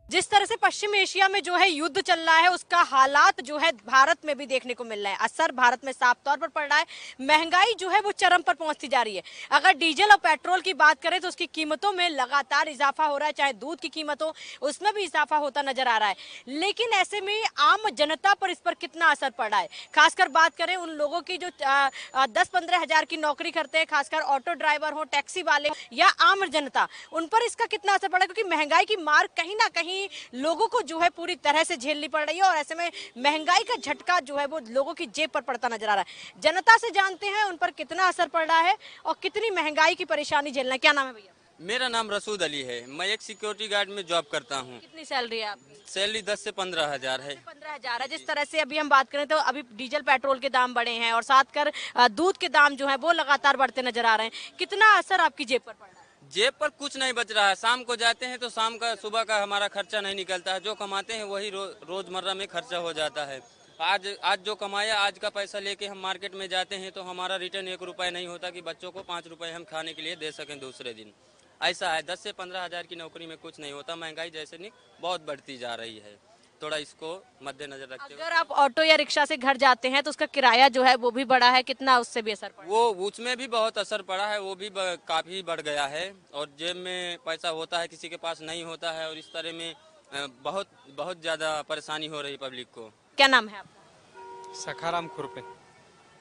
जिस तरह से पश्चिम एशिया में जो है युद्ध चल रहा है, उसका हालात जो है भारत में भी देखने को मिल रहा है। असर भारत में साफ तौर पर पड़ रहा है। महंगाई जो है वो चरम पर पहुंचती जा रही है। अगर डीजल और पेट्रोल की बात करें तो उसकी कीमतों में लगातार इजाफा हो रहा है, चाहे दूध की कीमत हो उसमें भी इजाफा होता नजर आ रहा है। लेकिन ऐसे में आम जनता पर इस पर कितना असर पड़ रहा है, खासकर बात करें उन लोगों की जो 10-15 हजार की नौकरी करते हैं, खासकर ऑटो ड्राइवर हो, टैक्सी वाले या आम जनता, उन पर इसका कितना असर पड़ा, क्योंकि महंगाई की मार कहीं ना कहीं लोगों को जो है पूरी तरह से झेलनी पड़ रही है। और ऐसे में महंगाई का झटका जो है वो लोगों की जेब पर पड़ता नजर आ रहा है। जनता से जानते हैं उन पर कितना असर पड़ रहा है और कितनी महंगाई की परेशानी झेलना है। क्या नाम है भैया? मेरा नाम रसूद अली है। मैं एक सिक्योरिटी गार्ड में जॉब करता हूँ। कितनी सैलरी है आपकी? सैलरी 10 से 15 हजार है। 15 हजार है। जिस तरह से अभी हम बात करें तो अभी डीजल पेट्रोल के दाम बढ़े हैं और साथ कर दूध के दाम जो है वो लगातार बढ़ते नजर आ रहे हैं। कितना असर आपकी जेब पर पड़ रहा है? जेब पर कुछ नहीं बच रहा है। शाम को जाते हैं तो शाम का सुबह का हमारा खर्चा नहीं निकलता है। जो कमाते हैं वही रोजमर्रा में खर्चा हो जाता है। आज जो कमाया आज का पैसा लेके हम मार्केट में जाते हैं तो हमारा रिटर्न 1 रुपये नहीं होता कि बच्चों को 5 रुपये हम खाने के लिए दे सकें दूसरे दिन। ऐसा है, 10 से 15 हजार की नौकरी में कुछ नहीं होता। महंगाई जैसे नहीं बहुत बढ़ती जा रही है। थोड़ा इसको मद्देनजर रखते हुए अगर आप ऑटो या रिक्शा से घर जाते हैं तो उसका किराया जो है वो भी बढ़ा है, कितना उससे भी असर पड़ा? वो उसमें भी बहुत असर पड़ा है। वो भी काफी बढ़ गया है और जेब में पैसा होता है किसी के पास नहीं होता है और इस तरह में बहुत बहुत ज्यादा परेशानी हो रही पब्लिक को। क्या नाम है आपका? सखाराम खुरपे।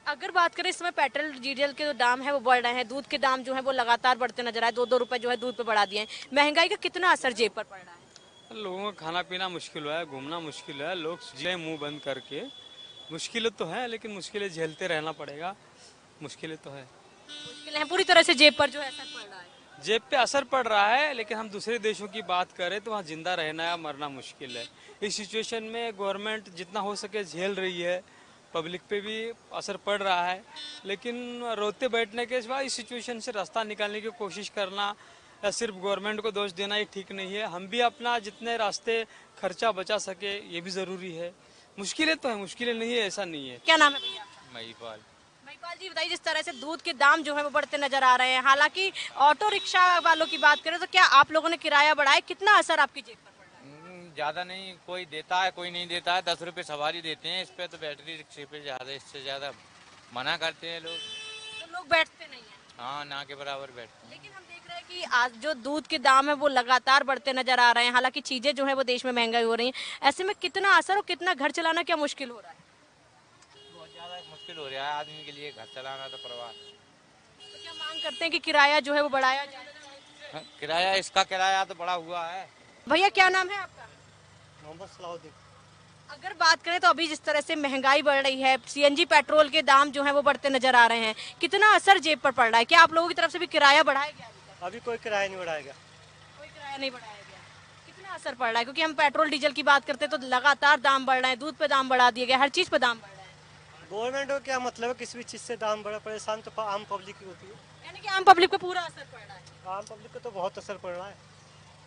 अगर बात करें इस समय पेट्रोल डीजल के जो दाम है वो बढ़ रहे हैं, दूध के दाम जो है वो लगातार बढ़ते नजर आए, 2-2 रुपए जो है दूध पे बढ़ा दिए हैं। महंगाई का कितना असर जेब पर पड़ रहा है? लोगों का खाना पीना मुश्किल हुआ है, घूमना मुश्किल है, लोग जिए मुंह बंद करके। मुश्किलें तो हैं लेकिन मुश्किलें झेलते रहना पड़ेगा। मुश्किलें तो है, मुश्किल है, पूरी तरह से जेब पर जो है असर पड़ रहा है। जेब पे असर पड़ रहा है। लेकिन हम दूसरे देशों की बात करें तो वहाँ जिंदा रहना या मरना मुश्किल है। इस सिचुएशन में गवर्नमेंट जितना हो सके झेल रही है, पब्लिक पे भी असर पड़ रहा है। लेकिन रोते बैठने के बाद इस सिचुएशन से रास्ता निकालने की कोशिश करना या सिर्फ गवर्नमेंट को दोष देना ये ठीक नहीं है। हम भी अपना जितने रास्ते खर्चा बचा सके ये भी ज़रूरी है। मुश्किलें तो है, मुश्किलें नहीं है ऐसा नहीं है। क्या नाम है भैया आपका? महिपाल। महिपाल जी बताइए, जिस तरह से दूध के दाम जो है वो बढ़ते नजर आ रहे हैं, हालांकि ऑटो रिक्शा वालों की बात करें तो क्या आप लोगों ने किराया बढ़ाया, कितना असर आपकी जेब पर पड़ रहा है? ज्यादा नहीं, कोई देता है कोई नहीं देता है। 10 रुपए सवारी देते हैं इस पे, तो बैटरी रिक्शे पे ज्यादा, इससे ज्यादा मना करते हैं लोग। तो लोग बैठते नहीं है। हाँ, ना के बराबर बैठते हैं। लेकिन हम देख रहे हैं कि आज जो दूध के दाम है वो लगातार बढ़ते नजर आ रहे हैं, हालांकि चीजें जो है वो देश में महंगाई हो रही है। ऐसे में कितना असर और कितना घर चलाना क्या मुश्किल हो रहा है? बहुत ज्यादा मुश्किल हो रहा है आदमी के लिए घर चलाना, तो परिवार। तो क्या मांग करते हैं कि किराया जो है वो बढ़ाया जाए? हाँ, किराया, इसका किराया तो बड़ा हुआ है। भैया क्या नाम है आपका? मोहम्मद सलाउद्दीन। अगर बात करें तो अभी जिस तरह से महंगाई बढ़ रही है, सीएनजी पेट्रोल के दाम जो है वो बढ़ते नजर आ रहे हैं, कितना असर जेब पर पड़ रहा है? क्या आप लोगों की तरफ से भी किराया बढ़ाया गया है? अभी कोई किराया नहीं बढ़ाएगा। कोई किराया नहीं बढ़ाया गया। कितना असर पड़ रहा है? क्योंकि हम पेट्रोल डीजल की बात करते हैं तो लगातार दाम बढ़ रहे हैं, दूध पे दाम बढ़ा दिए गए, हर चीज पे दाम बढ़ रहा है। गवर्नमेंट को क्या मतलब है, किसी भी चीज़ से दाम बढ़ा, परेशान तो आम पब्लिक ही होती है। यानी कि आम पब्लिक पे पूरा असर पड़ रहा है। आम पब्लिक को तो बहुत असर पड़ रहा है।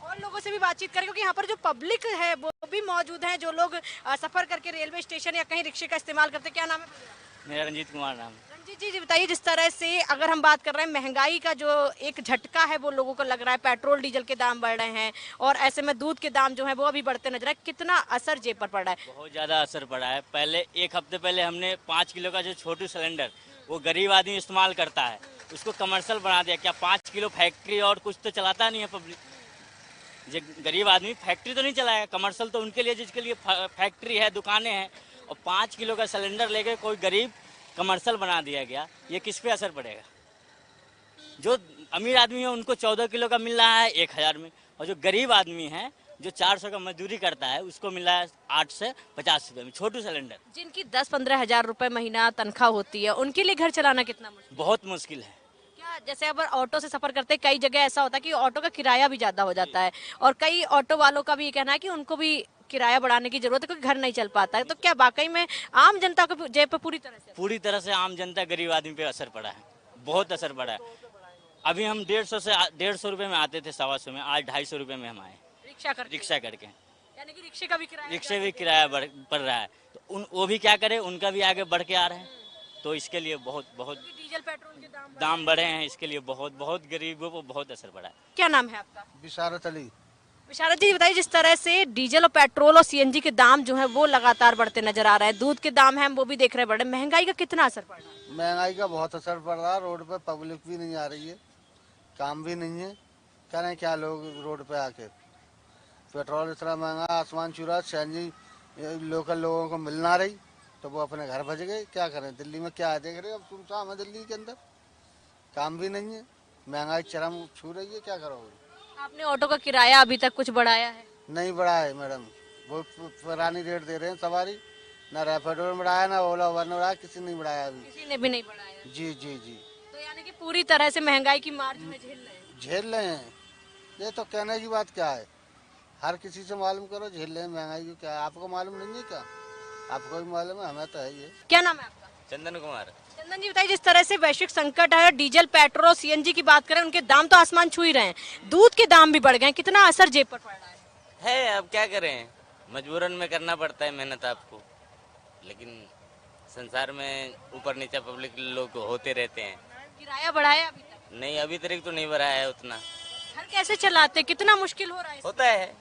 और लोगों से भी बातचीत करें, क्योंकि यहाँ पर जो पब्लिक है वो भी मौजूद है, जो लोग सफर करके रेलवे स्टेशन या कहीं रिक्शे का इस्तेमाल करते हैं। क्या नाम है भैया? मेरा रंजीत कुमार नाम है। रंजीत जी बताइए, जिस तरह से अगर हम बात कर रहे हैं महंगाई का जो एक झटका है वो लोगों को लग रहा है, पेट्रोल डीजल के दाम बढ़ रहे हैं और ऐसे में दूध के दाम जो है वो अभी बढ़ते नजर आए, कितना असर जेब पर पड़ रहा है? बहुत ज़्यादा असर पड़ा है। पहले एक हफ्ते पहले हमने 5 किलो का जो छोटू सिलेंडर वो गरीब आदमी इस्तेमाल करता है, उसको कमर्शियल बना दिया। क्या 5 किलो फैक्ट्री और कुछ तो चलाता नहीं है पब्लिक। जो गरीब आदमी फैक्ट्री तो नहीं चलाएगा, कमर्शियल तो उनके लिए जिसके लिए फैक्ट्री है, दुकानें हैं। और 5 किलो का सिलेंडर लेके कोई गरीब कमर्शियल बना दिया गया, ये किस पे असर पड़ेगा? जो अमीर आदमी है उनको 14 किलो का मिल रहा है 1000 में, और जो गरीब आदमी है जो 400 का मजदूरी करता है उसको मिल रहा है 8 से 50 रुपये में छोटू सिलेंडर। जिनकी 10-15 हजार रुपए महीना तनख्वाह होती है उनके लिए घर चलाना कितना मुश्किल? बहुत मुश्किल है। क्या जैसे अगर ऑटो से सफर करते हैं, कई जगह ऐसा होता है कि ऑटो का किराया भी ज्यादा हो जाता है और कई ऑटो वालों का भी ये कहना है कि उनको भी किराया बढ़ाने की जरूरत है क्योंकि घर नहीं चल पाता है। तो क्या वाकई में आम जनता को जेब पे पूरी तरह से आम जनता गरीब आदमी पे असर पड़ा है, बहुत असर पड़ा है। अभी हम 150 रुपये में आते थे 125 में, आज 250 रुपये में हम आए रिक्शा करके। यानी कि रिक्शे का भी किराया पड़ रहा है। तो वो भी क्या करे, उनका भी आगे बढ़ के आ रहे हैं। तो इसके लिए बहुत डीजल पेट्रोल के दाम बढ़े हैं, इसके लिए बहुत गरीबों को बहुत असर पड़ा है। क्या नाम है आपका? बिशारत अली। विशारद जी बताइए, जिस तरह से डीजल और पेट्रोल और सीएनजी के दाम जो है वो लगातार बढ़ते नजर आ रहे हैं, दूध के दाम हैं हम वो भी देख रहे हैं बढ़े, महंगाई का कितना असर पड़ रहा है? महंगाई का बहुत असर पड़ रहा है। रोड पे पब्लिक भी नहीं आ रही है, काम भी नहीं है, करें क्या लोग रोड पे आके। पेट्रोल इतना महंगा, आसमान छू रहा, सीएनजी लोकल लोगों को मिल ना रही तो वो अपने घर भज गए। क्या करें, दिल्ली में क्या देख रहे हैं, अब सुनसान है दिल्ली के अंदर, काम भी नहीं है, महंगाई चरम छू रही है, क्या करोगे। आपने ऑटो का किराया अभी तक कुछ बढ़ाया है? नहीं बढ़ाया है मैडम, वो पुरानी रेट दे रहे हैं सवारी, ना रैपिडो ने बढ़ाया, ना ओला उबर ने बढ़ाया, किसी ने नहीं बढ़ाया अभी। किसी ने भी नहीं बढ़ाया? जी जी जी। तो यानी कि पूरी तरह से महंगाई की मार जो है झेल रहे हैं। झेल रहे हैं, ये तो कहने की बात क्या है, हर किसी से मालूम करो, झेल रहे हैं महंगाई को। क्या आपको मालूम नहीं है क्या? आपको भी मालूम है, हमें तो है ये। क्या नाम है आपका? चंदन कुमार। चंदन जी बताइए, जिस तरह से वैश्विक संकट है, डीजल पेट्रोल सीएनजी की बात करें, उनके दाम तो आसमान छू ही रहे हैं, दूध के दाम भी बढ़ गए हैं, कितना असर जेब पर पड़ रहा है? अब क्या करें, मजबूरन में करना पड़ता है मेहनत आपको, लेकिन संसार में ऊपर नीचे पब्लिक लोग होते रहते हैं। किराया बढ़ाया अभी तक? नहीं, अभी तक तो नहीं बढ़ाया है उतना। घर कैसे चलाते, कितना मुश्किल हो रहा है? होता है,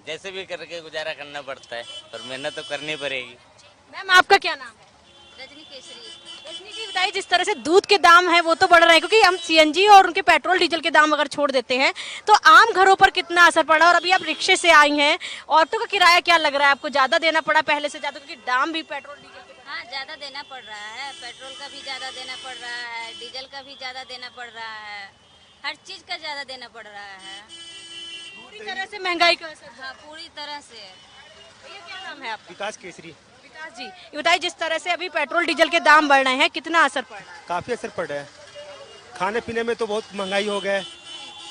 जैसे भी करके गुजारा करना पड़ता है, पर मेहनत तो करनी पड़ेगी। मैम आपका क्या नाम है? रजनी केसरी। रजनी जी बताइए, जिस तरह से दूध के दाम हैं वो तो बढ़ रहे हैं, क्योंकि हम सीएनजी और उनके पेट्रोल डीजल के दाम अगर छोड़ देते हैं तो आम घरों पर कितना असर पड़ा। और अभी आप रिक्शे से आई हैं, ऑटो का किराया क्या लग रहा है आपको, ज्यादा देना पड़ा पहले से ज्यादा, क्योंकि दाम भी पेट्रोल डीजल के? हाँ, ज़्यादा देना पड़ रहा है, पेट्रोल का भी ज़्यादा देना पड़ रहा है, डीजल का भी ज़्यादा देना पड़ रहा है, हर चीज़ का ज़्यादा देना पड़ रहा है। पूरी तरह से महंगाई का असर। हाँ, पूरी तरह से। ये क्या नाम है आपका? विकास केसरी। विकास जी ये बताइए, जिस तरह से अभी पेट्रोल डीजल के दाम बढ़ रहे हैं, कितना असर पड़ रहा है? काफ़ी असर पड़ रहा है, खाने पीने में तो बहुत महंगाई हो गया है।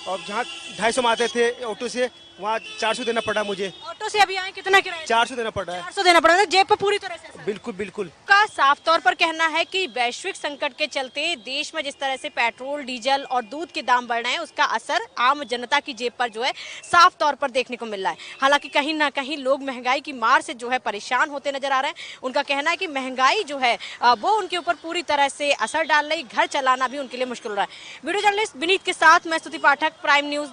और जहाँ 250 में आते थे ऑटो से, वहाँ 400 देना पड़ा मुझे। ऑटो से अभी आए, कितना किराया? 400 देना पड़ रहा है। 400 देना पड़ रहा है, जेब पर पूरी तरह से असर। बिल्कुल बिल्कुल। का साफ तौर पर कहना है कि वैश्विक संकट के चलते देश में जिस तरह से पेट्रोल डीजल और दूध के दाम बढ़ रहे हैं, उसका असर आम जनता की जेब पर जो है साफ तौर पर देखने को मिल रहा है। हालांकि कहीं ना कहीं लोग महंगाई की मार से जो है परेशान होते नजर आ रहे हैं। उनका कहना है कि महंगाई जो है वो उनके ऊपर पूरी तरह से असर डाल रही, घर चलाना भी उनके लिए मुश्किल हो रहा है। वीडियो जर्नलिस्ट विनीत के साथ मैं स्तुति पाठक, प्राइम न्यूज।